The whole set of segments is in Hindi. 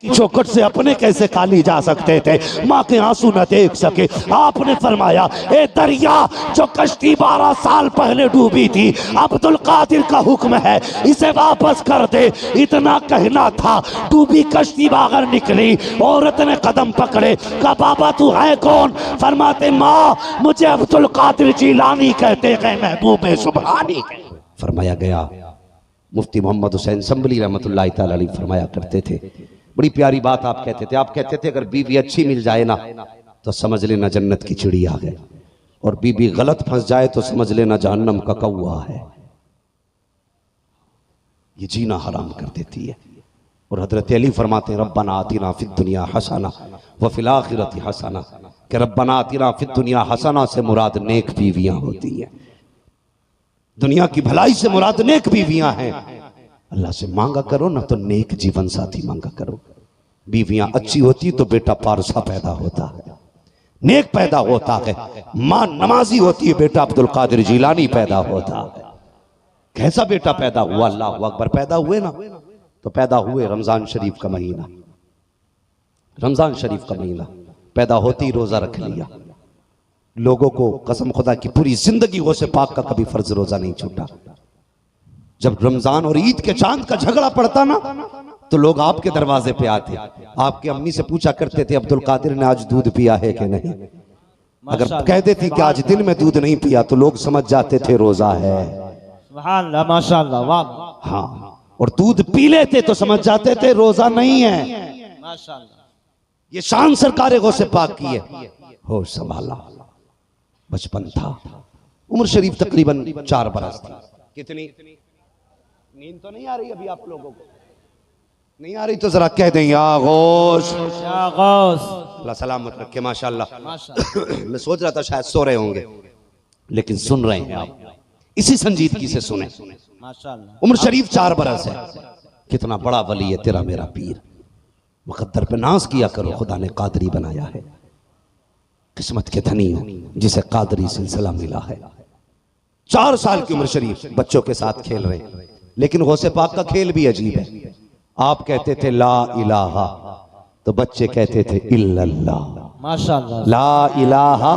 की चौखट से अपने कैसे खाली जा सकते थे, माँ के आंसू न देख सके। आपने फरमाया ए दरिया जो कश्ती 12 साल पहले डूबी थी, अब्दुल कादिर का हुक्म है इसे वापस कर दे। इतना कहना था, डूबी कश्ती बाहर निकली, औरत ने कदम पकड़े, कहा बाबा तू है कौन? फरमाते माँ मुझे अब्दुल कादिर जिलानी कहते हैं, महबूब सुभानी। फरमाया गया मुफ्ती मोहम्मद हुसैन संभली रहमतुल्लाहि तआला अलैह फरमाया करते थे, बड़ी प्यारी बात आप कहते थे। आप कहते थे अगर बीवी अच्छी मिल जाए ना तो समझ लेना जन्नत की चिड़ी आ गए, और बीवी गलत फंस जाए तो समझ लेना जहन्नम का कौवा है। ये जीना हराम कर देती है। और हजरत अली फरमाते हैं रब्बना आतिना फिद दुनिया हसना व फिल आखिरति हसना, कि रब्बना आतिना फिद दुनिया हसना से मुराद नेक बीवियां होती हैं। दुनिया की भलाई से मुराद नेक बीवियां हैं। अल्लाह से मांगा करो ना तो नेक जीवन साथी मांगा करो। बीवियां अच्छी होती तो बेटा पारसा पैदा होता है, नेक पैदा होता है। मां नमाजी होती है, बेटा अब्दुल कादिर जिलानी पैदा होता है। कैसा बेटा पैदा हुआ? अल्लाह अकबर। पैदा हुए ना तो पैदा हुए रमजान शरीफ का महीना, रमजान शरीफ का महीना पैदा होते ही रोजा रख लिया। लोगों को कसम खुदा की पूरी जिंदगी गौसे पाक का कभी फर्ज रोजा नहीं छूटा। जब रमजान और ईद के चांद का झगड़ा पड़ता ना तो लोग आपके दरवाजे पे आते, आपकी अम्मी से पूछा करते थे अब्दुल कादिर ने आज दूध पिया है कि नहीं। अगर कह देती कि आज दिन में दूध नहीं पिया तो लोग समझ जाते थे रोजा है। माशाअल्लाह, वाह। हाँ, और दूध पी लेते तो समझ जाते थे रोजा नहीं है। माशाअल्लाह, ये शान सरकार गौसे पाक की है। होश संभाला, बचपन था, उम्र शरीफ तकरीबन 4 बरस थी। कितनी नींद तो नहीं आ रही अभी आप लोगों को? नहीं आ रही तो जरा कह दें या गौस, या गौस। अल्लाह सलामत रखे। माशाअल्लाह। मैं सोच रहा था शायद सो रहे होंगे, लेकिन सुन रहे हैं आप। इसी संजीदगी से सुने। माशाअल्लाह। उम्र शरीफ 4 बरस है। कितना बड़ा वली है तेरा मेरा पीर। मुकद्दर पे नाज किया करो, खुदा ने कादरी बनाया है। किस्मत के धनी हो जिसे कादरी सिलसिला मिला है। 4 साल की उम्र शरीफ, बच्चों के साथ खेल रहे हैं। लेकिन गौसे पाक का खेल भी अजीब है। आप कहते थे ला इलाहा तो बच्चे कहते थे इल्लल्लाह। माशाअल्लाह। ला इलाहा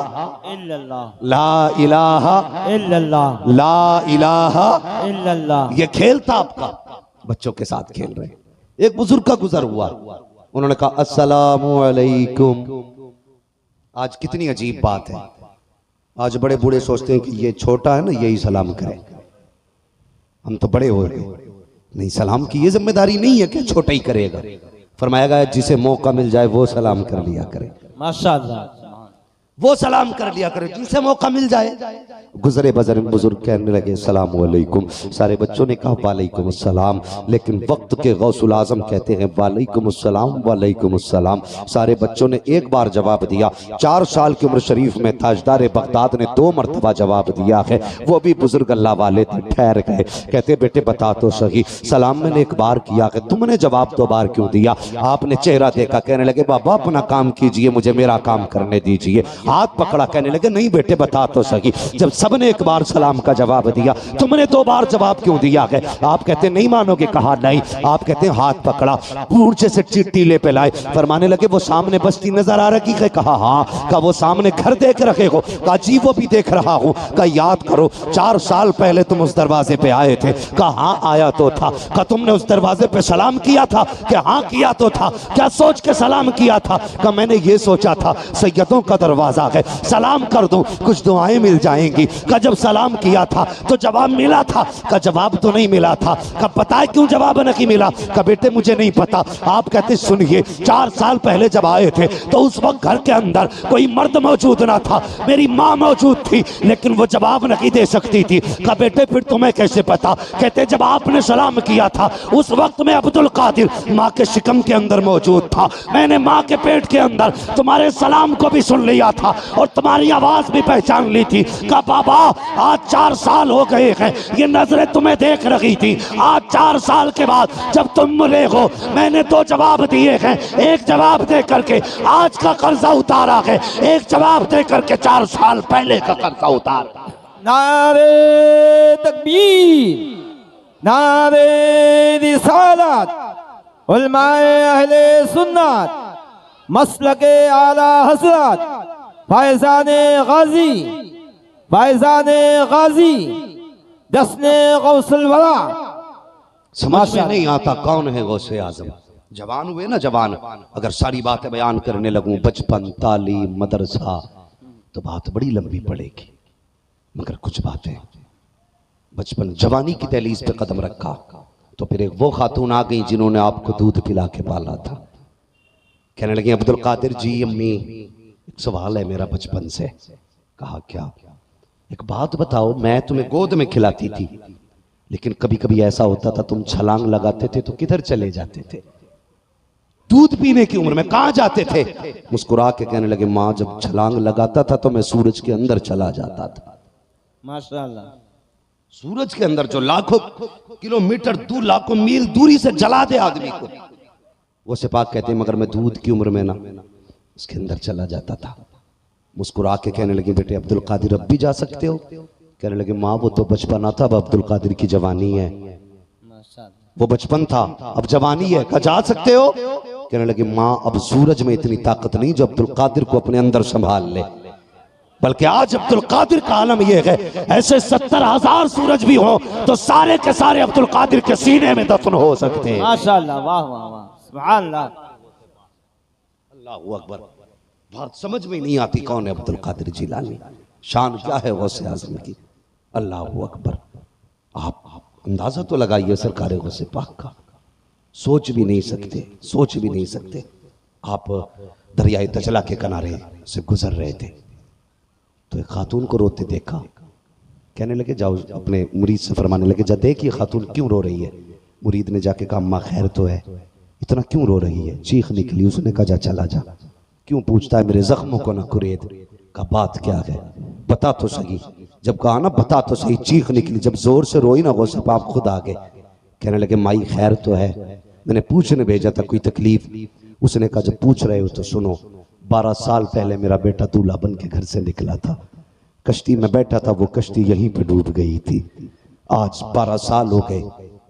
इल्लल्लाह, ला इलाहा इल्लल्लाह, ला इलाहा इल्लल्लाह। ये खेल था आपका, बच्चों के साथ खेल रहे। एक बुजुर्ग का गुजर हुआ, उन्होंने कहा अस्सलामु अलैकुम। आज कितनी अजीब बात है, आज बड़े बूढ़े सोचते हैं कि ये छोटा है ना यही सलाम करे, हम तो बड़े हो गए। नहीं, सलाम की ये जिम्मेदारी नहीं है कि छोटा ही करेगा। फरमाया गया जिसे मौका मिल जाए वो सलाम कर लिया करे। माशाअल्लाह, वो सलाम कर लिया करे जिसे मौका मिल जाए। गुजरे बुजुर्ग कहने लगे सलाम वालेकुम। सारे बच्चों ने कहा वालेकुम अस्सलाम, लेकिन वक्त के गौसुल आजम कहते हैं वालेकुम अस्सलाम वालेकुम अस्सलाम। सारे बच्चों ने एक बार जवाब दिया। 4 साल की उम्र शरीफ में ताजदार बगदाद ने 2 मरतबा जवाब दिया है, वो भी बुजुर्ग अल्लाह वाले थे। ठहर गए, कहते बेटे बता तो सही, सलाम मैंने एक बार किया है, तुमने जवाब 2 बार क्यों दिया? आपने चेहरा देखा, कहने लगे बाबा अपना काम कीजिए, मुझे मेरा काम करने दीजिए। हाथ पकड़ा, कहने लगे नहीं बेटे बता तो सही, जब सबने एक बार सलाम का जवाब दिया तुमने 2 बार जवाब क्यों दिया है? आप कहते नहीं मानोगे, कहा नहीं। आप कहते हाथ पकड़ा, पूंछे से चिट्ठी ले पे लाए, फरमाने लगे वो सामने बस्ती नजर आ रही है? कहा हाँ। कहा वो सामने घर देख रहे हो? कहा जी वो भी देख रहा हूँ। कहा याद करो 4 साल पहले तुम उस दरवाजे पे आए थे? कहा हाँ आया तो था। कहा तुमने उस दरवाजे पे सलाम किया था? कि हाँ किया तो था। क्या सोच के सलाम किया था? कहा मैंने ये सोचा था सैयदों का दरवाजा है, सलाम कर दूं कुछ दुआएं मिल जाएंगी। का जब सलाम किया था तो जवाब मिला था? का जवाब तो नहीं मिला था। का पता है क्यों जवाब नहीं मिला? का बेटे मुझे नहीं पता। आप कहते सुनिए 4 साल पहले जब आए थे तो उस वक्त घर के अंदर कोई मर्द मौजूद ना था, मेरी माँ मौजूद थी, लेकिन वो जवाब नहीं दे सकती थी। का बेटे फिर तुम्हें कैसे पता? कहते जब आपने सलाम किया था उस वक्त में अब्दुल कादिर माँ के शिकम के अंदर मौजूद था, मैंने माँ के पेट के अंदर तुम्हारे सलाम को भी सुन लिया था और तुम्हारी आवाज भी पहचान ली थी। का बाबा आज 4 साल हो गए हैं, ये नजरें तुम्हें देख रही थी। आज 4 साल के बाद जब तुम मिले हो मैंने 2 जवाब दिए हैं। एक जवाब दे करके आज का कर्जा उतारा है, एक जवाब दे करके 4 साल पहले का कर्जा उतारा। नारे तकबीर, नारे रिसालत, उलमाए अहले सुन्नत मसलके आला हज़रत फैज़ाने गाजी जश्ने गौसुल वरा। समझ में नहीं आता कौन है गौसे आजम। जवान हुए ना जवान, अगर सारी बातें बयान करने लगूं बचपन तालीम मदरसा तो बात बड़ी लंबी पड़ेगी, मगर कुछ बातें बचपन जवानी की दहलीज पे कदम रखा तो फिर एक वो खातून आ गई जिन्होंने आपको दूध पिला के पाला था। कहने लगी अब्दुल कादिर जी अम्मी एक सवाल है मेरा बचपन से। कहा क्या? एक बात बताओ, मैं तुम्हें गोद में खिलाती थी लेकिन कभी कभी ऐसा होता था तुम छलांग लगाते थे तो किधर चले जाते थे? दूध पीने की उम्र में कहां जाते थे? मुस्कुरा के कहने लगे माँ जब छलांग लगाता था तो मैं सूरज के अंदर चला जाता था। माशाअल्लाह। सूरज के अंदर जो लाखों किलोमीटर दूर लाखों मील दूरी से जला दे आदमी को, वो सिपाह कहते हैं मगर मैं दूध की उम्र में ना उसके अंदर चला जाता था। मुस्कुरा के कहने लगे बेटे अब्दुल कादिर अब भी जा सकते हो? कहने लगे माँ वो तो बचपना था, अब अब्दुल कादिर की जवानी है। वो बचपन था अब जवानी है, कहा जा सकते हो? कहने लगे माँ अब सूरज में इतनी ताकत नहीं जो अब्दुल कादिर को अपने अंदर संभाल ले, बल्कि आज अब्दुल कादिर का आलम यह है ऐसे 70,000 सूरज भी हो तो सारे के सारे अब्दुल कादिर के सीने में दफन हो सकते हैं। माशाअल्लाह, वाह वाह वाह, सुभान अल्लाह, अल्लाहू अकबर। बात समझ में नहीं आती कौन है अब्दुल कादिर जिलानी, शान क्या है गौसे आज़म की। अल्लाहू अकबर। आप अंदाजा तो लगाइए सरकार गौसे पाक का, सोच भी नहीं सकते, सोच भी नहीं सकते। आप दरियाए दजला के किनारे से गुजर रहे थे तो एक खातून को रोते देखा। कहने लगे जाओ अपने मुरीद से फरमाने लगे जा देख ये खातून क्यों रो रही है। मुरीद ने जाके कहा अम्मा खैर तो है, इतना क्यों रो रही है? चीख निकली। उसने कहा जा चला जा, क्यों पूछता है मेरे जख्मों को ना कुरेद। का बात क्या है बता तो सही। जब कहा ना बता तो सही, चीख निकली। जब जोर से रोई ना गौसे पाक खुद आ गए। कहने लगे माई खैर तो है, मैंने पूछने भेजा था कोई तकलीफ? उसने कहा जब पूछ रहे हो तो सुनो, 12 साल पहले मेरा बेटा दूल्हा बन के घर से निकला था, कश्ती में बैठा था, वो कश्ती यहीं पे डूब गई थी। आज 12 साल हो गए,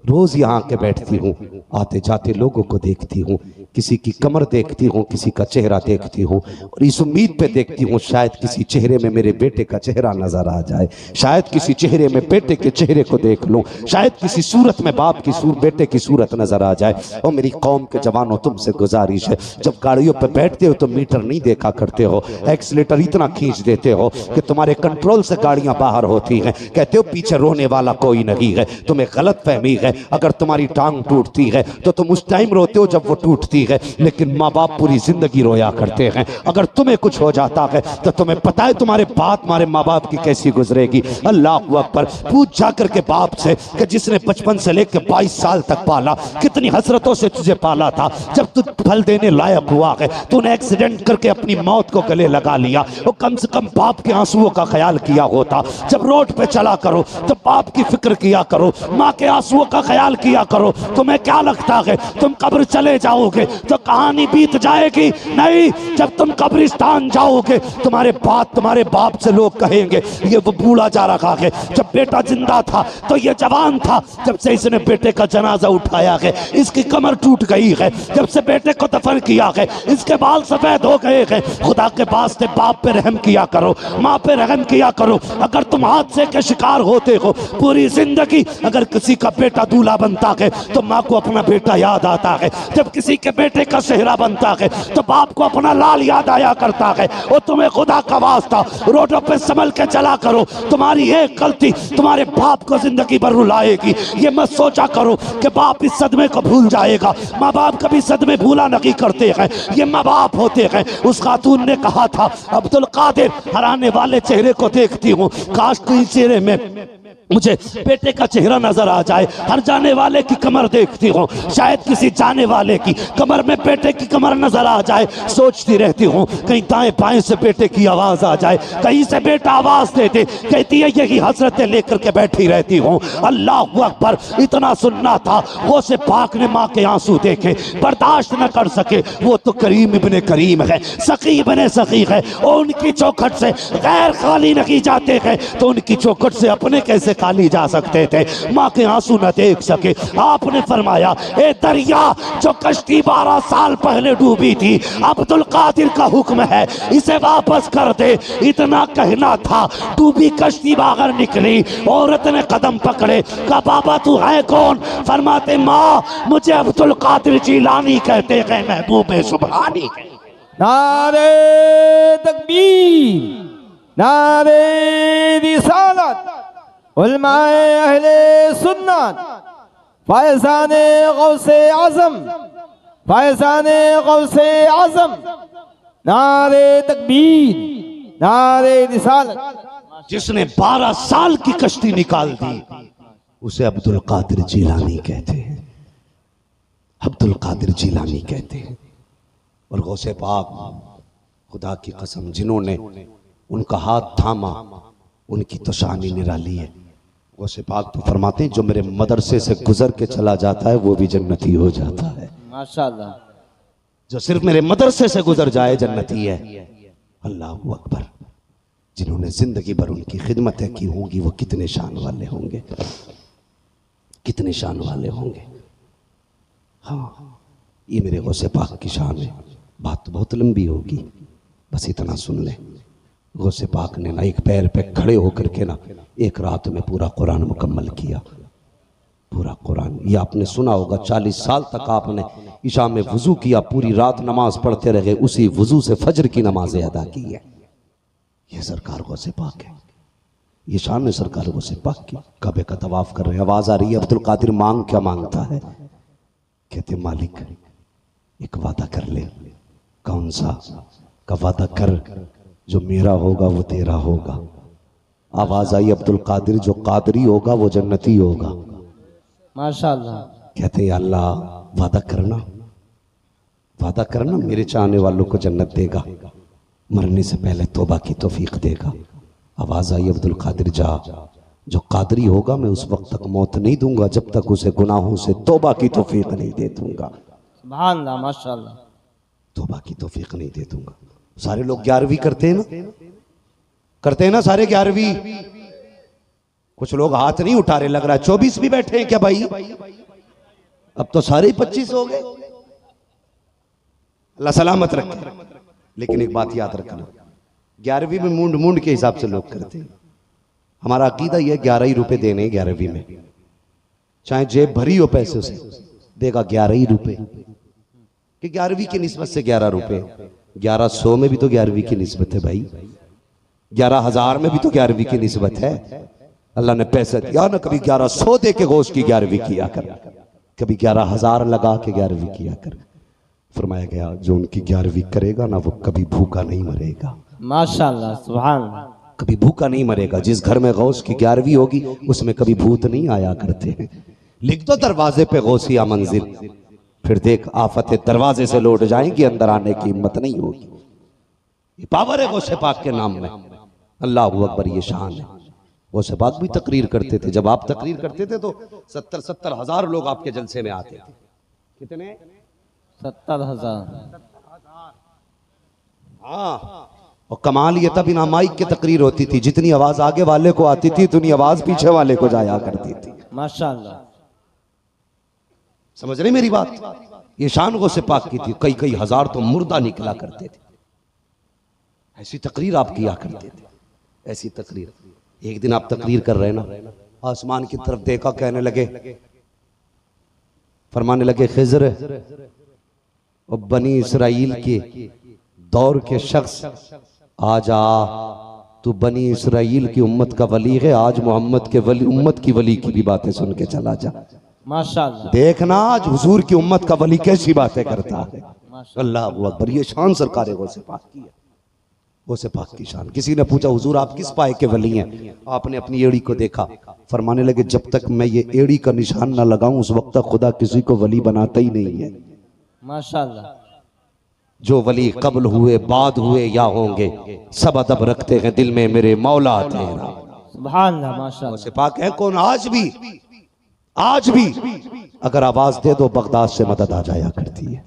रोज यहाँ के बैठती हूँ, आते जाते लोगों को देखती हूँ, किसी की कमर देखती हूँ, किसी का चेहरा देखती हूँ और इस उम्मीद पे देखती हूँ शायद किसी चेहरे में मेरे बेटे का चेहरा नजर आ जाए, शायद किसी चेहरे में बेटे के चेहरे को देख लूं, शायद किसी सूरत में बाप की बेटे की सूरत नजर आ जाए। और मेरी कौम के जवानों तुमसे गुजारिश है, जब गाड़ियों पर बैठते हो तो मीटर नहीं देखा करते हो, एक्सीलेटर इतना खींच देते हो कि तुम्हारे कंट्रोल से गाड़ियां बाहर होती हैं। कहते हो पीछे रोने वाला कोई नहीं है, तुम्हें गलत फहमी है। अगर तुम्हारी टांग टूटती है तो तुम उस टाइम रोते हो जब वो टूटती है, लेकिन माँ बाप पूरी जिंदगी रोया करते हैं। अगर तुम्हें कुछ हो जाता है तो तुम्हें पता है तुम्हारे बात तुम्हारे माँ बाप की कैसी गुजरेगी। अल्लाह अकबर। पूछ जाकर के बाप से कि जिसने बचपन से लेकर 22 साल तक पाला, कितनी हसरतों से तुझे पाला था, जब तू फल देने लायक हुआ है तूने एक्सीडेंट करके अपनी मौत को गले लगा लिया, वो कम से कम बाप के आंसुओं का ख्याल किया होता। जब रोड पे चला करो तो बाप की फिक्र किया करो, माँ के आंसुओं का ख्याल किया करो। तुम्हें क्या लगता है तुम कब्र चले जाओगे तो कहानी बीत जाएगी? नहीं, जब तुम कब्रिस्तान जाओगे तुम्हारे बाप से लोग कहेंगे ये वो बूढ़ा जा रखा है, जब बेटा जिंदा था तो ये जवान था, जब से इसने बेटे का जनाजा उठाया है इसकी कमर टूट गई है, जब से बेटे को दफन किया है इसके बाल सफेद हो गए हैं। खुदा के वास्ते बाप पे रहम किया करो, माँ पे रहम किया करो। अगर तुम हादसे के शिकार होते हो पूरी जिंदगी, अगर किसी का बेटा दूल्हा बनता है तो माँ को अपना बेटा याद आता है, जब किसी के बेटे का सेहरा बनता है तो बाप को अपना लाल याद आया करता है। और तुम्हें खुदा का वास्ता रोडों पे संभल के चला करो, तुम्हारी एक गलती तुम्हारे बाप को जिंदगी भर रुलाएगी। ये मत सोचा करो कि बाप इस सदमे को भूल जाएगा, माँ बाप कभी सदमे भूला नहीं करते हैं, ये माँ बाप होते हैं। उस खातून ने कहा था अब्दुल कादिर हराने वाले चेहरे को देखती हूँ, काश कोई चेहरे में मुझे बेटे का चेहरा नजर आ जाए। हर जाने वाले की कमर देखती हूँ, शायद किसी जाने वाले की कमर में बेटे की कमर नजर आ जाए। सोचती रहती हूँ कहीं दाएं बाएं से बेटे की आवाज आ जाए, कहीं से बेटा आवाज दे दे। कहती है यही हसरतें लेकर के बैठी रहती हूँ। अल्लाह अकबर। इतना सुनना था, वो से पाक ने माँ के आंसू देखे, बर्दाश्त न कर सके। वो तो करीम इब्ने करीम है, सकी इब्ने सकी है, और उनकी चौखट से गैर खाली नहीं जाते हैं तो उनकी चौखट से अपने कैसे निकाली जा सकते थे, माँ के आंसू न देख सके। आपने फरमाया ए दरिया जो कश्ती 12 साल पहले डूबी थी, अब्दुल कादिर का हुक्म है इसे वापस कर दे। इतना कहना था, डूबी कश्ती बाहर निकली, औरत ने कदम पकड़े, कहा बाबा तू है कौन? फरमाते माँ मुझे अब्दुल कादिर जिलानी कहते हैं, महबूब सुब्हानी। नारे तकबीर, नारे रिसालत, उलमाए अहले सुन्नत, फैज़ाने गौसे आज़म, फैज़ाने गौसे आज़म, नारे तकबीर, नारे रिसालत। जिसने 12 साल की कश्ती निकाल दी उसे अब्दुल कादिर जिलानी कहते हैं, अब्दुल कादिर जिलानी कहते हैं। और गौसे पाक खुदा की कसम जिन्होंने उनका हाथ थामा उनकी तो शान ही निराली है। गौसे पाक तो फरमाते हैं जो मेरे मदरसे से गुजर के चला जाता है वो भी जन्नती हो जाता है। माशाअल्लाह। जो सिर्फ मेरे मदरसे से गुजर जाए जन्नती है। अल्लाह अकबर। जिन्होंने जिंदगी भर उनकी खिदमतें की होंगी वो कितने शान वाले होंगे, कितने शान वाले होंगे। हाँ ये मेरे गौसे पाक की शान है। बात तो बहुत लंबी होगी, बस इतना सुन ले। गौसे पाक ने ना एक पैर पे खड़े होकर के ना एक रात में पूरा कुरान मुकम्मल किया, पूरा कुरान। ये आपने सुना होगा 40 साल तक आपने इशा में वजू किया, पूरी रात नमाज पढ़ते रहे, उसी वजू से फजर की नमाजें अदा की है। ये सरकार गौसे पाक है, ये शान है सरकार गौसे पाक की। काबे का तवाफ कर रहे हैं, आवाज आ रही है अब्दुल कादिर मांग क्या मांगता है? कहते मालिक एक वादा कर ले। कौन सा? का वादा कर जो मेरा होगा वो तेरा होगा। आवाज आई अब्दुल कादिर जो कादरी होगा वो जन्नती होगा। माशाअल्लाह। कहते अल्लाह वादा करना, वादा करना मेरे चाहने वालों को जन्नत देगा, मरने से पहले तौबा की तौफीक देगा। आवाज आई अब्दुल कादिर जा जो कादरी होगा मैं उस वक्त तक मौत नहीं दूंगा जब तक उसे गुनाहों से तौबा की तौफीक नहीं दे दूंगा। सुभान अल्लाह, माशाअल्लाह। तौबा की तौफीक नहीं दे दूंगा। सारे लोग 11वीं करते हैं ना, करते हैं ना सारे 11वीं। कुछ लोग हाथ नहीं उठा रहे, लग रहा है 24 भी बैठे हैं क्या भाई? अब तो सारे 25 हो गए। अल्लाह सलामत रखे। लेकिन एक बात याद रखना, 11वीं में मूंड मूंड के हिसाब से लोग करते हैं। हमारा अकीदा यह 11 ही रुपए देने 11वीं में, चाहे जेब भरी हो पैसे से देगा 11 ही रुपए, कि 11वीं की निस्बत से 11 रुपए। 1100 में भी तो 11वीं की निस्बत है भाई, 11,000 में भी तो 11वीं की निस्बत है। अल्लाह ने पैसा दिया ना, कभी 1100 दे के गोश्त की 11वीं किया कर, कभी 11,000 लगा के 11वीं किया कर। फरमाया गया जो उनकी 11वीं करेगा ना वो कभी भूखा नहीं मरेगा। माशाअल्लाह, सुभान अल्लाह। कभी भूखा नहीं मरेगा। जिस घर में गौस की 11वीं होगी उसमें कभी भूत नहीं आया करते हैं। लिख दो दरवाजे पे गौसिया मंजिल, फिर देख आफतें दरवाजे से लौट जाएंगी, अंदर आने की हिम्मत नहीं होगी। ये पावर है गौसे पाक के नाम में। अल्लाह अकबर, ये शान है। गौसे पाक भी तकरीर करते थे, जब आप तकरीर करते थे तो 70-70 हजार लोग आपके जलसे में आते थे। कितने? 70,000। हाँ, और कमाल ये तब बिना माइक के तकरीर होती थी, जितनी आवाज आगे वाले को आती थी उतनी आवाज पीछे वाले को जाया करती थी। माशाअल्लाह। समझ रहे मेरी बात? ये शान गौसे पाक की थी। कई कई हजार तो मुर्दा निकला करते थे। ऐसी तकरीर आप किया करते थे, ऐसी तकरीर। एक दिन आप तकरीर कर रहे ना, आसमान की तरफ देखा, कहने लगे, फरमाने लगे खिज़र और बनी इसराइल के दौर के शख्स आ जा, तू बनी इसराइल की उम्मत का वली है, आज मोहम्मद के वली उम्मत की वली की भी बातें सुन के चला जा। माशाअल्लाह। देखना आज हुजूर की उम्मत का वली कैसी बातें करता है। अल्लाह अकबर, ये शान सरकार है गौसे पाक की है, गौसे पाक की शान। किसी ने पूछा हुजूर आप किस पाए के वली हैं? आपने अपनी एड़ी को देखा, फरमाने लगे जब तक मैं ये एड़ी का निशान ना लगाऊं उस वक्त तक खुदा किसी को वली बनाता ही नहीं है। माशाअल्लाह। जो वली कब्ल हुए बाद हुए या होंगे सब अदब रखते हैं दिल में मेरे मौला तेरा। सुभान अल्लाह, माशाअल्लाह। गौसे पाक है कौन? आज भी अगर आवाज दे दो बगदाद से मदद आ जाया करती है,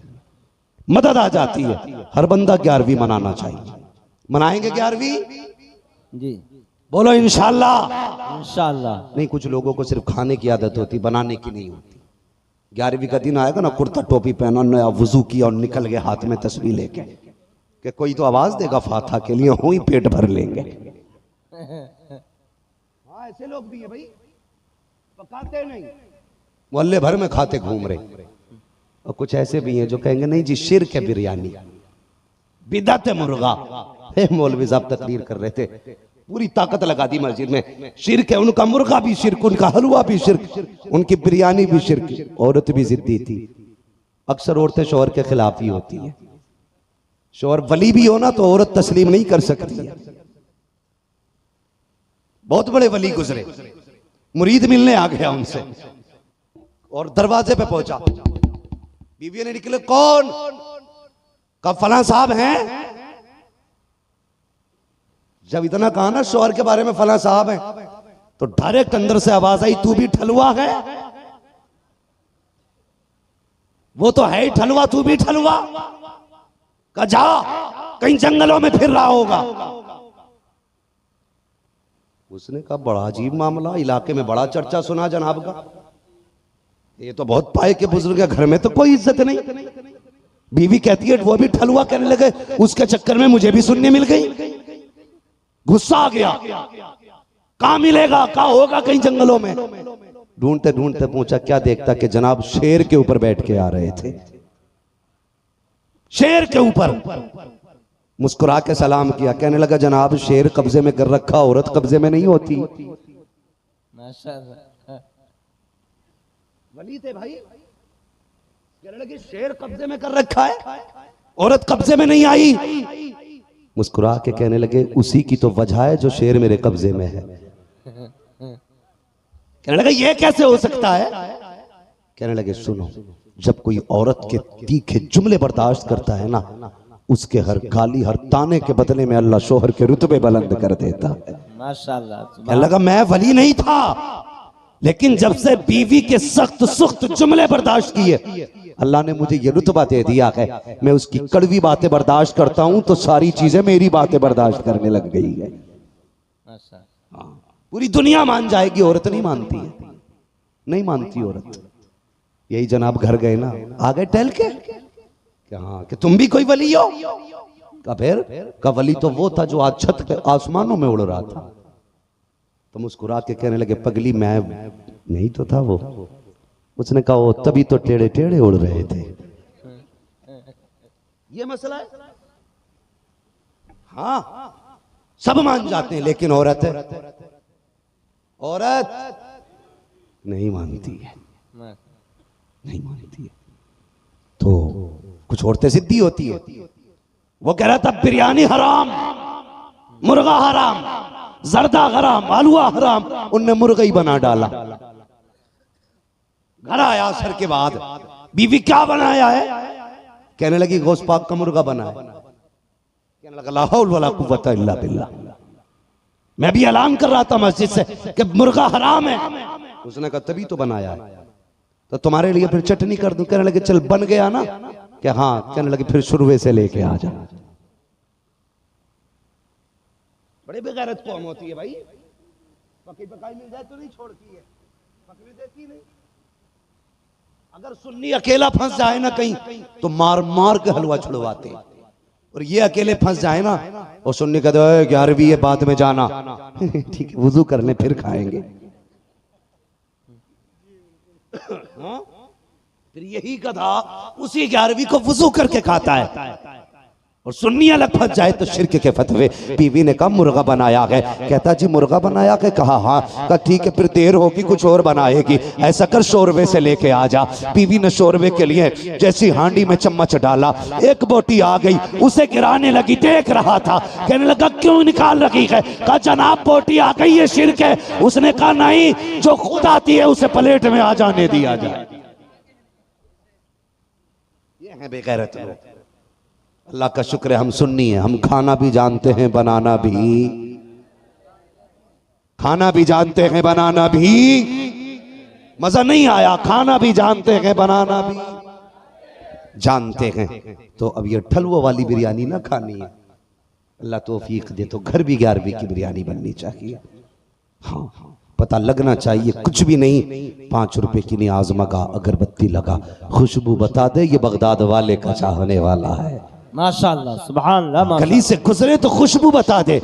मदद आ जाती है। हर बंदा 11वीं मनाना चाहिए। मनाएंगे 11वीं जी। बोलो इंशाल्लाह। इंशाल्लाह। नहीं, कुछ लोगों को सिर्फ खाने की आदत होती, बनाने की नहीं होती। 11वीं का दिन आएगा ना, कुर्ता टोपी पहना, नया वजू किया और निकल गए हाथ में तस्बीह लेके कि कोई तो आवाज देगा फाथा के लिए, हो ही पेट भर लेंगे। हाँ, ऐसे लोग भी है भाई, पकाते नहीं, मोहल्ले भर में खाते घूम रहे। और कुछ ऐसे भी हैं जो कहेंगे नहीं जी शिर्क है बिरयानी, बिदअत है मुर्गा। मौलवी साहब तकरीर कर रहे थे, पूरी ताकत लगा दी मस्जिद में, शिर्क है, उनका मुर्गा भी शिर्क, उनका हलवा भी शिर्क, उनकी बिरयानी भी शिर्क। औरत भी जिद्दी थी। अक्सर औरतें शौहर के खिलाफ ही होती हैं। शौहर वली भी हो ना तो औरत तस्लीम नहीं कर सकती है। बहुत बड़े वली गुजरे, मुरीद मिलने आ गया उनसे और दरवाजे पे पहुंचा। बीवी ने निकले, कौन? कब? फलां साहब हैं। जब इतना कहा ना शौहर के बारे में फलां साहब हैं, तो डायरेक्ट अंदर से आवाज आई, तू भी ठलुआ है? वो तो है ही ठलुआ, तू भी ठलुआ? का जा, कहीं जंगलों में फिर रहा होगा। उसने कहा बड़ा अजीब मामला, इलाके में बड़ा चर्चा सुना जनाब का, ये तो बहुत पाए के बुजुर्ग है, घर में तो कोई इज्जत नहीं। बीवी कहती है वो भी ठलुआ कहने लगे, उसके चक्कर में मुझे भी सुनने मिल गई। गुस्सा आ गया, कहां मिलेगा, कहां होगा, कहीं जंगलों में। ढूंढते ढूंढते पहुंचा, क्या देखता कि जनाब शेर के ऊपर बैठ के आ रहे थे। शेर के ऊपर मुस्कुरा के सलाम किया, कहने लगा जनाब शेर कब्जे में कर रखा, औरत कब्जे में नहीं होती। माशाल्लाह। वली थे भाई, कहने लगे शेर कब्जे में कर रखा है, औरत कब्जे में नहीं आई। मुस्कुरा के कहने लगे उसी की तो वजह है जो शेर मेरे कब्जे में है। कहने लगा ये कैसे हो सकता है? कहने लगे सुनो, जब कोई औरत के तीखे जुमले बर्दाश्त करता है ना, उसके हर गाली हर ताने के बदले में अल्लाह शोहर के रुतबे बुलंद कर देता है। माशाल्लाह। कहने लगा मैं वली नहीं था, लेकिन जब से बीवी के सख्त सख्त जुमले बर्दाश्त किए, अल्लाह ने मुझे ये रुतबा दे दिया है। मैं उसकी कड़वी बातें बर्दाश्त करता हूं तो सारी चीजें मेरी बातें बर्दाश्त करने लग गई है। पूरी दुनिया मान जाएगी, औरत नहीं मानती है, नहीं मानती औरत। यही जनाब घर गए ना, आ गए टहल के, क्या हाँ कि तुम भी कोई वली हो? का फिर का वली तो वो था जो आज छत पे आसमानों में उड़ रहा था। तो मुस्कुरा के कहने लगे पगली मैं नहीं तो था वो। उसने कहा वो तभी तो टेढ़े टेढ़े उड़ रहे थे। ये मसला है। हाँ सब मान जाते हैं, लेकिन औरत नहीं मानती है, नहीं मानती है। तो कुछ औरतें जिद्दी होती है। वो कह रहा था बिरयानी हराम, मुर्गा हराम, जर्दा हराम, हलवा हराम, उनने मुर्गा ही बना डाला। घर आया असर के बाद, बीवी क्या बनाया है? कहने लगी गोश्त पाक का मुर्गा बनाया। कहने लगा ला हौल वला कुव्वता इल्ला बिल्लाह। मैं भी ऐलान कर रहा था मस्जिद से कि मुर्गा हराम है। उसने कहा तभी तो बनाया है, तो तुम्हारे लिए फिर चटनी कर दूं। कहने लगे चल बन गया ना? कि हाँ। कहने लगे फिर शुरुए से लेके आ जा। बड़े बेगैरत कौम होती है भाई, पकी पकाई मिल जाए तो नहीं छोड़ती है, पकड़ी देती नहीं। अगर सुन्नी अकेला फंस जाए ना कहीं तो मार मार के हलवा छुड़वाते, और ये अकेले फंस जाए ना और सुन्नी कहते 11वीं है बाद में जाना। ठीक है वुजू करने फिर खाएंगे। हाँ? फिर यही गधा उसी 11वीं को वुजू करके खाता है, और सुन्नी अलग फंस जाए तो शिर्क के फतवे। बीवी ने कहा मुर्गा बनाया है। कहता जी मुर्गा बनाया है? कहा हाँ। कहा ठीक है फिर देर होगी कुछ और बनाएगी, ऐसा कर शोरबे से लेके आ जा। बीवी ने शोरबे के लिए जैसी हांडी में चम्मच डाला, एक बोटी आ गई, उसे गिराने लगी, देख रहा था। कहने लगा क्यों निकाल रखी है? कहा जनाब बोटी आ गई है, शिर्क है। उसने कहा नहीं, जो खुद आती है उसे प्लेट में आ जाने दिया जाए। ये है बेगैरत लोग। अल्लाह का शुक्र है हम सुन्नी हैं, हम खाना भी जानते हैं बनाना भी, खाना भी जानते हैं बनाना भी। मजा नहीं आया? खाना भी जानते हैं बनाना भी जानते हैं। तो अब ये ठलवो वाली बिरयानी ना खानी है, अल्लाह तौफीक दे तो घर भी 11वीं की बिरयानी बननी चाहिए। हाँ, पता लगना चाहिए कुछ भी नहीं, 5 रुपए की नियाज मगा, अगरबत्ती लगा, खुशबू बता दे ये बगदाद वाले का चाहने वाला है। माशाल्लाह, सुभान अल्लाह। गली से गुजरे तो खुशबू बता दे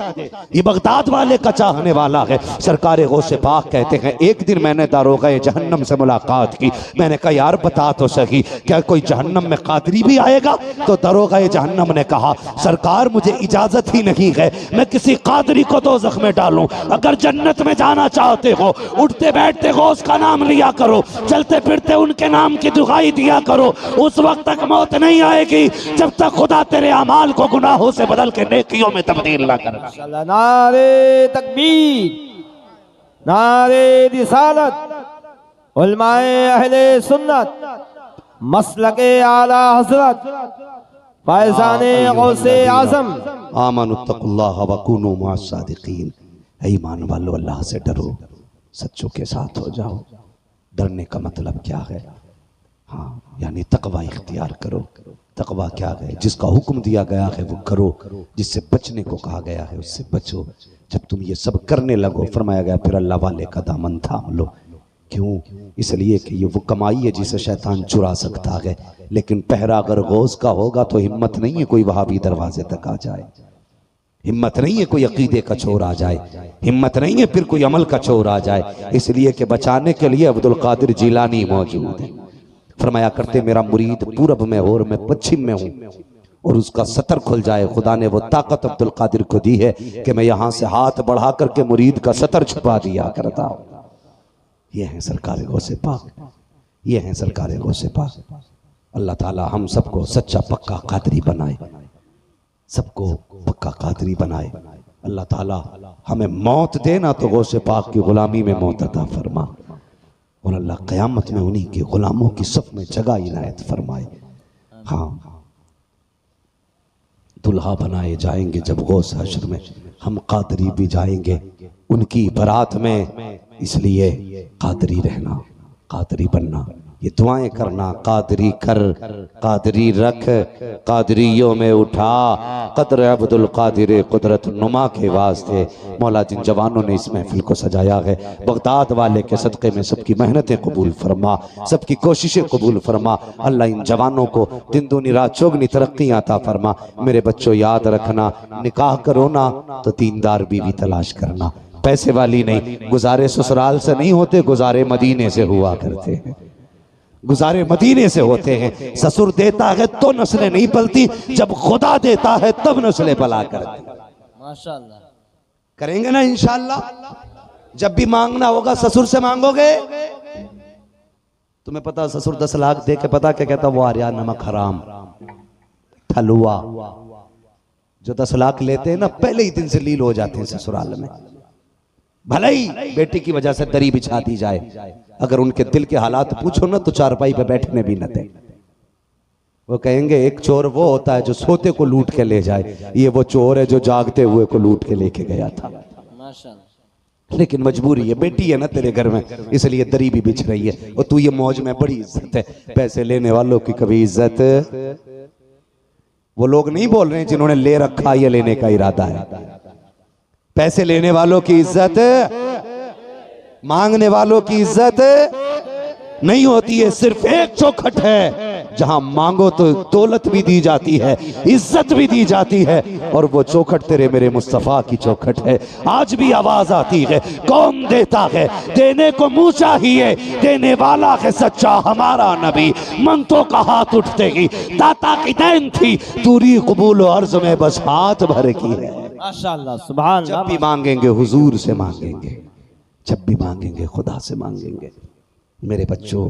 ये बगदाद वाले का चाहने वाला है। सरकार गौसे पाक कहते हैं एक दिन मैंने दारोगा जहन्नम से मुलाकात की। मैंने कहा यार बता तो सही, क्या कोई जहन्नम में कादरी भी आएगा? तो दारोगा जहन्नम ने कहा सरकार मुझे इजाजत ही नहीं है मैं किसी कादरी को दोज़ख में डालूं। अगर जन्नत में जाना चाहते हो उठते बैठते गौस का नाम लिया करो, चलते फिरते उनके नाम की दुआई दिया करो। उस वक्त तक मौत नहीं आएगी जब तक खुदा तेरे अमाल को गुनाहों से बदल के नेकियों में तब्दील ना कर। नारे तकबीर, नारे रिसालत, उलमाए अहले सुन्नत, मसलके आला हजरत, फैज़ाने गौसे आज़म, आमनुत्तकुल्लाह व कूनू मअस सादिकीन। ईमान वालो अल्लाह से डरो, सच्चों के साथ हो जाओ। डरने का मतलब क्या है? हाँ, यानी तकवा इख्तियार करो। तकवा क्या है? जिसका हुक्म दिया गया है वो करो, जिससे बचने को कहा गया है उससे बचो। जब तुम ये सब करने लगो, फरमाया गया फिर अल्लाह वाले का दामन थाम लो। क्यों? इसलिए कि ये वो कमाई है जिसे शैतान चुरा सकता है, लेकिन पहरा अगर गौस का होगा तो हिम्मत नहीं है कोई वहां भी दरवाजे तक आ जाए, हिम्मत नहीं है कोई अकीदे का चोर आ जाए, हिम्मत नहीं है फिर कोई अमल का चोर आ जाए। इसलिए कि बचाने के लिए अब्दुल कादिर जिलानी मौजूद है। फरमाया करते मेरा मुरीद पूरब में हो और मैं पश्चिम में हूं और उसका सतर खुल जाए। खुदा ने वो ताकत अब्दुल कादिर को दी है कि मैं यहां से हाथ बढ़ा करके मुरीद का सतर छुपा दिया करता हूं। ये है सरकार गौसे पाक, ये है सरकार गौसे पाक। अल्लाह ताला हम सबको सच्चा पक्का कादरी बनाए, सबको पक्का कादरी बनाए। अल्लाह ताला हमें मौत देना तो गौसे पाक की गुलामी में मौत अता फरमा, और अल्लाह क़यामत में उन्हीं के गुलामों की सफ में जगह इनायत फरमाए। हाँ, दुल्हा बनाए जाएंगे जब गौस हश्र में, हम कादरी भी जाएंगे उनकी बारात में। इसलिए कादरी रहना, कादरी बनना, ये दुआएं करना, कादरी कर, कादरी रख, कादरियों में उठा, कदर अब्दुल कादिर कुदरत नुमा के वास्ते। मौला जिन जवानों ने इस महफिल को सजाया है, बगदाद वाले के सदक़े में सबकी मेहनतें कबूल फरमा, सबकी कोशिशें कबूल फरमा। अल्लाह इन जवानों को दिन दूनी रात चौगनी तरक्की अता फरमा। मेरे बच्चों याद रखना, निकाह करो ना तो दीनदार बीवी तलाश करना, पैसे वाली नहीं। गुजारे ससुराल से नहीं होते, गुजारे मदीने से हुआ करते हैं, गुजारे मदीने से होते हैं। ससुर देता है तो नस्लें नहीं पलती, जब खुदा देता है तब नस्लें पला करती। माशाल्लाह, करेंगे ना इंशाअल्लाह। जब भी मांगना होगा ससुर से मांगोगे। तुम्हें पता ससुर 10 लाख दे के पता क्या कहता? वो आर्या नमक हराम ठलुआ। जो 10 लाख लेते हैं ना पहले ही दिन से लील हो जाते हैं ससुराल में। भले ही बेटी की वजह से दरी बिछा दी जाए, अगर उनके दिल के हालात पूछो ना तो चारपाई पे बैठने भी न दे। वो कहेंगे एक चोर वो होता है जो सोते को लूट के ले जाए, ये वो चोर है जो जागते हुए को लूट के लेके गया था। माशाल्लाह। लेकिन मजबूरी है, बेटी है ना तेरे घर में, इसलिए दरी भी बिछ रही है। और तू ये मौज में, बड़ी इज्जत है। पैसे लेने वालों की कभी इज्जत, वो लोग नहीं बोल रहे हैं जिन्होंने ले रखा या लेने का इरादा है। पैसे लेने वालों की इज्जत, मांगने वालों की इज्जत नहीं होती है। सिर्फ एक चौखट है जहां मांगो तो दौलत भी दी जाती है, इज्जत भी दी जाती है, और वो चौखट तेरे मेरे मुस्तफा की चौखट है। आज भी आवाज आती है, कौन देता है? देने को मुंह चाहिए, देने वाला है सच्चा हमारा नबी। मंगतों का हाथ उठते ही दाता की देन थी, दूरी कबूल अर्ज में बस हाथ भर की है। माशाल्लाह, सुभान जब भी मांगेंगे हुजूर से मांगेंगे, जब भी मांगेंगे खुदा से मांगेंगे। मेरे बच्चों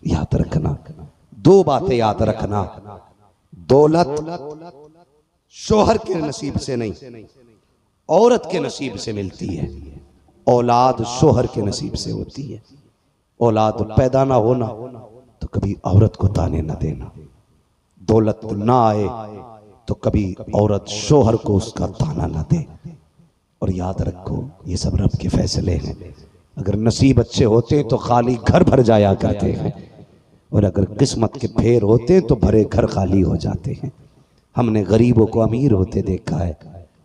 याद रखना, 2 बातें याद रखना। दौलत शोहर के नसीब से नहीं, औरत के नसीब से मिलती है। औलाद शोहर के नसीब से होती है। औलाद पैदा ना होना तो कभी औरत को ताने न देना। दौलत ना आए तो कभी औरत शोहर को उसका ताना ना दे। और याद रखो ये सब रब के फैसले हैं। अगर नसीब अच्छे होते तो खाली घर भर जाया करते हैं, और अगर किस्मत के फेर होते तो भरे घर खाली हो जाते हैं। हमने गरीबों को अमीर होते देखा है,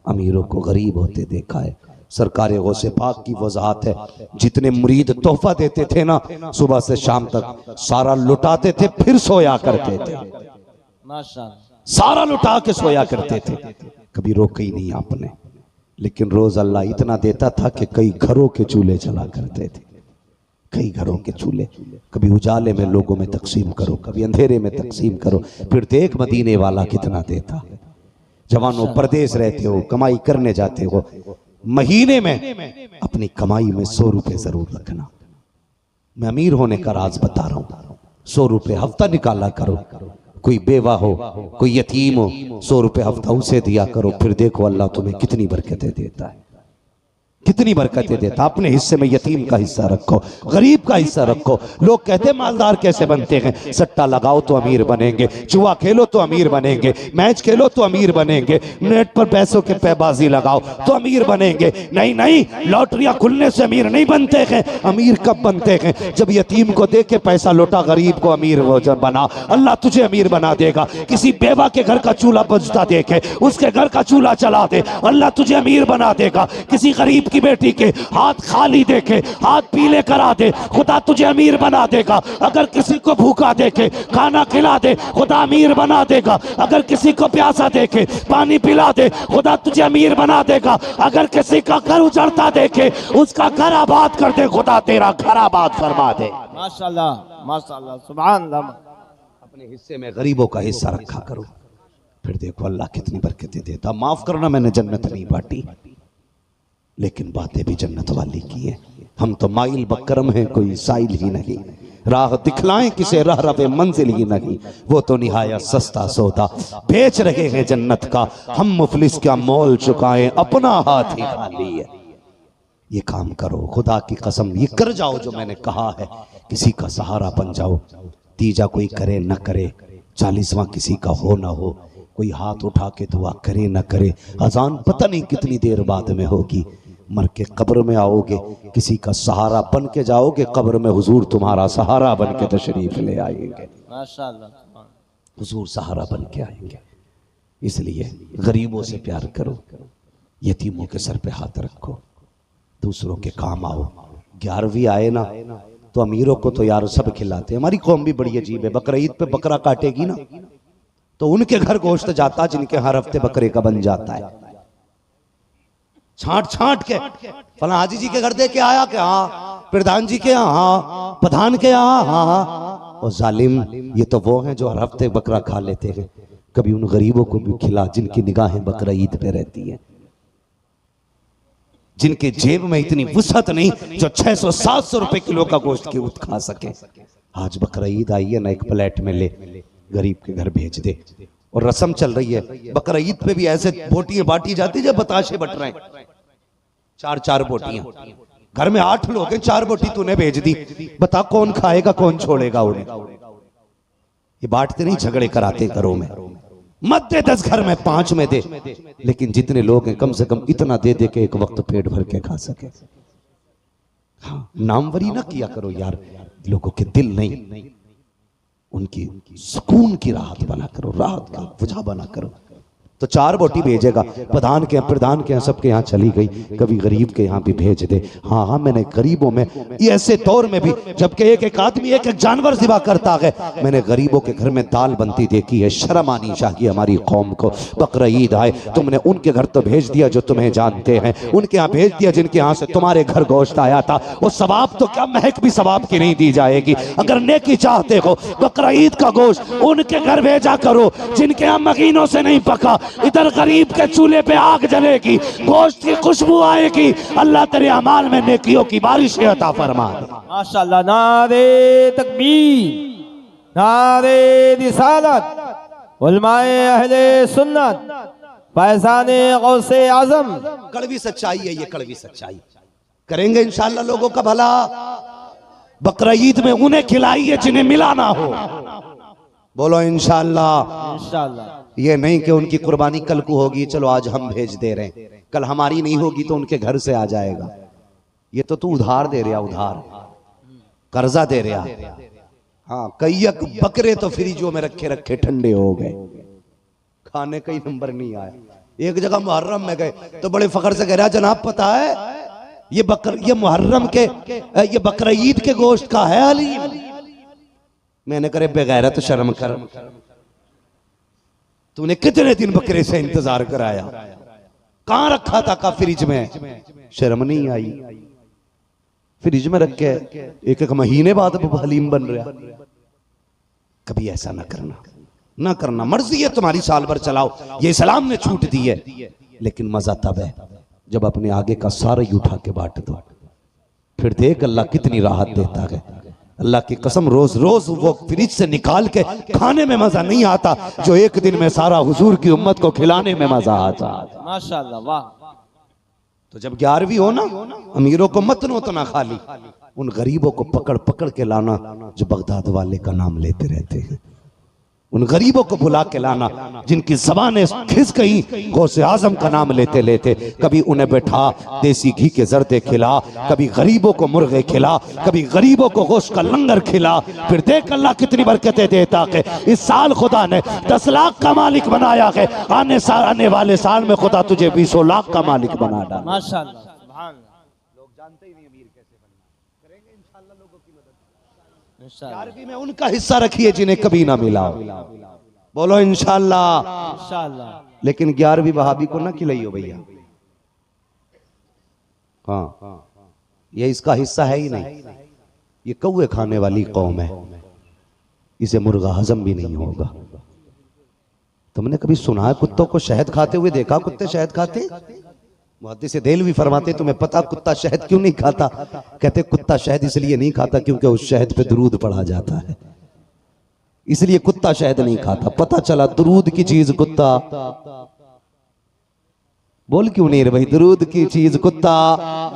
अमीरों को गरीब होते देखा है। सरकार गौसे पाक की वजाहत है, जितने मुरीद तोहफा देते थे ना, सुबह से शाम तक सारा लुटाते थे, फिर सोया करते थे। माशाअल्लाह। सारा लुटा के सोया करते थे, कभी रोका ही नहीं आपने। लेकिन रोज अल्लाह इतना देता था कि कई घरों के चूल्हे चला करते थे, कई घरों के चूल्हे। कभी उजाले में लोगों में तकसीम करो, कभी अंधेरे में तकसीम करो, फिर देख मदीने वाला कितना देता। जवानों परदेश रहते हो, कमाई करने जाते हो, महीने में अपनी कमाई में 100 रुपए जरूर रखना। मैं अमीर होने का राज बता रहा हूं। 100 रुपए हफ्ता निकाला करो। कोई बेवा हो, कोई यतीम हो, 100 रुपए हफ्ता उसे दिया करो। फिर देखो अल्लाह तुम्हें कितनी बरकतें देता है, कितनी बरकतें देता। अपने हिस्से में यतीम का हिस्सा रखो, गरीब का हिस्सा रखो। लोग कहते मालदार कैसे बनते हैं? सट्टा लगाओ तो अमीर बनेंगे, जुआ खेलो तो अमीर बनेंगे, मैच खेलो तो अमीर बनेंगे, नेट पर पैसों के पैबाजी लगाओ तो अमीर बनेंगे। नहीं नहीं, लॉटरियां खुलने से अमीर नहीं बनते हैं। अमीर कब बनते हैं? जब यतीम को दे के पैसा लौटा, गरीब को अमीर बना। अल्लाह तुझे अमीर बना देगा। किसी बेवा के घर का चूल्हा बजता देखे, उसके घर का चूल्हा चला दे, अल्लाह तुझे अमीर बना देगा। किसी गरीब की बेटी के हाथ खाली देखे, हाथ पीले करा दे, खुदा तुझे अमीर बना देगा। अगर किसी को भूखा देखे खाना खिला दे, खुदा अमीर बना देगा। अगर किसी को प्यासा देखे पानी पिला दे, खुदा तुझे अमीर बना देगा। अगर किसी का घर उजड़ता देखे, उसका घर आबाद कर दे, खुदा तेरा घर आबाद फरमा दे। माशाअल्लाह माशाअल्लाह, सुभान अल्लाह। अपने हिस्से में गरीबों का हिस्सा रखा करो, फिर देखो अल्लाह कितनी बरकतें देता। माफ करना मैंने जन्नत नहीं बांटी, लेकिन बातें भी जन्नत वाली की है। हम तो माइल बकरम हैं, कोई साइल ही नहीं। राह दिखलाएं किसे रह रवे मंजिल ही नहीं, वो तो निहाया सस्ता सौदा बेच रहे हैं जन्नत का। हम मुफलिस क्या मोल चुकाएं, अपना हाथ ही खाली है। ये काम करो, खुदा की कसम ये कर जाओ जो मैंने कहा है। किसी का सहारा बन जाओ, तीजा कोई करे न करे, 40वां किसी का हो ना हो, कोई हाथ उठा के दुआ करे न करे, अजान पता नहीं कितनी देर बाद में होगी। मर के कब्र में आओगे, किसी का सहारा बन के जाओगे, कब्र में हुजूर तुम्हारा सहारा बन के तशरीफ ले आएंगे। माशाअल्लाह, हुजूर सहारा बन के आएंगे। इसलिए गरीबों से प्यार करो, यतीमों के सर पे हाथ रखो, दूसरों के काम आओ। 11वीं आए ना तो अमीरों को तो यार सब खिलाते। हमारी कौम भी बड़ी अजीब है। बकरा ईद पे बकरा काटेगी ना तो उनके घर गोश्त जाता जिनके हर हफ्ते बकरे का बन जाता है। छांट छांट के फला हाजी जी के घर दे के आया क्या? हाँ। प्रधान जी के यहाँ? हाँ। प्रधान के यहाँ? हाँ। और जालिम ये तो वो हैं जो हर हफ्ते बकरा खा लेते हैं। कभी उन गरीबों को भी खिला जिनकी निगाहें बकरा ईद पे रहती है, जिनके जेब में इतनी वुसअत नहीं जो 600-700 रुपए किलो का गोश्त की खा सके। आज बकरा ईद आई है ना, एक प्लेट में ले गरीब के घर भेज दे। और रस्म चल रही है, बकरा ईद पे भी ऐसे बोटियां बांटी जाती है जब बताशे बट रहे हैं। 4-4 बोटियां, घर में 8 लोग हैं, 4 बोटी तूने भेज दी, बता कौन खाएगा कौन छोड़ेगा उन्हें? ये बांटते नहीं, झगड़े कराते घरों में। मत दे 10 घर में 5 में दे, लेकिन जितने लोग हैं कम से कम इतना दे दे के एक वक्त पेट भर के खा सके। हाँ, नामवरी ना किया करो यार, लोगों के दिल नहीं, उनकी सुकून की राहत बना करो, राहत का वजह बना करो। तो 4 बोटी भेजेगा, प्रधान के यहाँ सबके यहाँ चली गई, कभी गरीब के यहाँ भी भेज दे। हाँ हाँ, मैंने गरीबों में ये ऐसे दौर में भी जबकि एक आदमी एक जानवर ज़िबा करता है, मैंने गरीबों के घर में दाल बनती देखी है। शर्म आनी चाहिए हमारी कौम को। बकरा ईद आए, तुमने उनके घर तो भेज दिया जो तुम्हें जानते हैं, उनके यहाँ भेज दिया जिनके यहाँ से तुम्हारे घर गोश्त आया था। वो सवाब तो क्या महक भी सवाब की नहीं दी जाएगी। अगर नेकी चाहते हो, बकरा ईद का गोश्त उनके घर भेजा करो जिनके यहाँ महीनों से नहीं पका। इधर गरीब के चूल्हे पे आग जलेगी, गोश्त की खुशबू आएगी। अल्लाह तेरे अमाल में नेकियों की बारिश अता फरमा। माशाअल्लाह। नारे तकबीर, नारे रिसालत, उलमाए अहले सुन्नत, फैज़ाने गौसे आज़म। कड़वी सच्चाई है ये, कड़वी सच्चाई। करेंगे इंशाअल्लाह लोगों का भला। बकरा ईद में उन्हें खिलाइए जिन्हें मिला ना हो। बोलो इंशाअल्लाह। इंशाअल्लाह। ये नहीं कि उनकी कुर्बानी कल को होगी, चलो आज हम भेज दे रहे हैं, कल हमारी नहीं होगी तो उनके घर से आ जाएगा। ये तो तू उधार दे रहा, उधार कर्जा दे रहा। हाँ, कई बकरे तो फ्रिजों में रखे रखे ठंडे हो गए, खाने का ही नंबर नहीं आया। एक जगह मुहर्रम में गए तो बड़े फखर से कह रहा जनाब पता है ये मुहर्रम के ये बकरा ईद के गोश्त का है हलीम। मैंने करे बेगैरत शर्म कर, तूने कितने दिन बकरे से इंतजार कराया, कहां रखा था का फ्रिज में, शर्म नहीं आई। फ्रिज में रख के एक एक महीने बाद हलीम बन रहा। कभी ऐसा ना करना, ना करना। मर्जी है तुम्हारी, साल भर चलाओ, ये इस्लाम ने छूट दी है, लेकिन मजा तब है जब अपने आगे का सारा ही उठा के बांट दो। फिर देख अल्लाह कितनी राहत देता है। अल्लाह की कसम रोज रोज वो फ्रिज से निकाल के खाने में मजा नहीं आता जो एक दिन में सारा हुजूर की उम्मत को खिलाने में मजा आता। माशाअल्लाह, वाह। तो जब 11वीं हो ना, अमीरों को मत नोतना खाली, उन गरीबों को पकड़ पकड़ के लाना जो बगदाद वाले का नाम लेते रहते हैं। उन गरीबों को बुला के लाना जिनकी ज़बानें खिस गई गौसे आजम का नाम लेते लेते। कभी उन्हें बैठा देसी घी के जर्दे खिला, कभी गरीबों को मुर्गे खिला, कभी गरीबों को गोश्त का लंगर खिला। फिर देख अल्लाह कितनी बरकतें देता है। इस साल खुदा ने 10 लाख का मालिक बनाया है, आने वाले साल में खुदा तुझे 20 लाख का मालिक बना डाला। माशाअल्लाह, सुभान अल्लाह। लोग जानते ही नहीं अमीर कैसे बनना, करेंगे इंशाअल्लाह लोगों की मदद। इंशाअल्लाह 11वीं में उनका हिस्सा रखिए जिन्हें कभी ना मिला हो, बोलो इंशाअल्लाह। इंशाअल्लाह। लेकिन 11वीं वहाबी को ना खिलाइयो भैया, हाँ ये इसका हिस्सा है ही नहीं। ये कौवे खाने वाली कौम है, इसे मुर्गा हजम भी नहीं होगा। तुमने कभी सुना है कुत्तों को शहद खाते हुए देखा? कुत्ते शहद खाते? मुहद्दिस देलवी फरमाते तुम्हें पता कुत्ता शहद क्यों नहीं खाता? कहते कुत्ता शहद इसलिए नहीं खाता क्योंकि उस शहद पे दुरूद पढ़ा जाता है, इसलिए कुत्ता शहद नहीं खाता। पता चला दुरूद की चीज कुत्ता, बोल क्यों नहीं रे भाई, दुरूद की चीज कुत्ता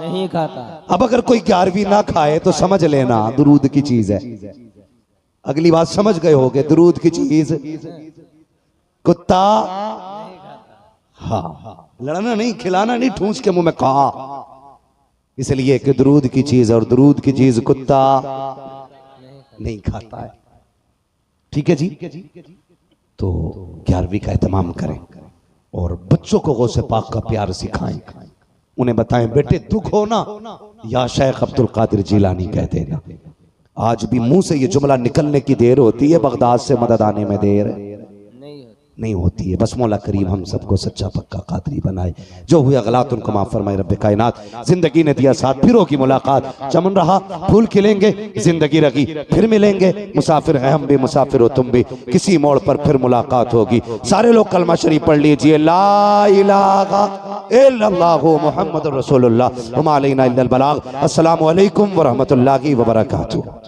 नहीं खाता। अब अगर कोई 11वीं ना खाए तो समझ लेना दुरूद की चीज है। अगली बात समझ गए होगे, दुरूद की चीज कुत्ता। हाँ, लड़ना नहीं, खिलाना नहीं, ठूंस के मुंह में कहा, इसलिए कि दुरूद की चीज और दुरूद की चीज कुत्ता नहीं खाता है। ठीक है जी। तो 11वीं का एहतमाम करें और बच्चों को गौसे पाक का प्यार सिखाएं। उन्हें बताएं बेटे दुख हो ना या शेख अब्दुल कादिर जिलानी कह देना। आज भी मुंह से ये जुमला निकलने की देर होती है, बगदाद से मदद आने में देर नहीं होती है। बस मौला करीम हम सबको सच्चा पक्का कादरी बनाए। जो हुए गलत उनको माफ फरमाए रब्बे कायनात। जिंदगी ने दिया साथ, फिरों की मुलाकात, चमन रहा फूल खिलेंगे, जिंदगी रही फिर मिलेंगे। मुसाफिर हैं हम भी, मुसाफिर हो तुम भी, किसी मोड़ पर फिर मुलाकात होगी। सारे लोग कलमा शरीफ पढ़ लीजिए, ला इलाहा इल्लल्लाहु मुहम्मदुर रसूलुल्लाह व मा अलैना इल्लल बलाग। अस्सलामु अलैकुम व रहमतुल्लाहि व बरकातुहू।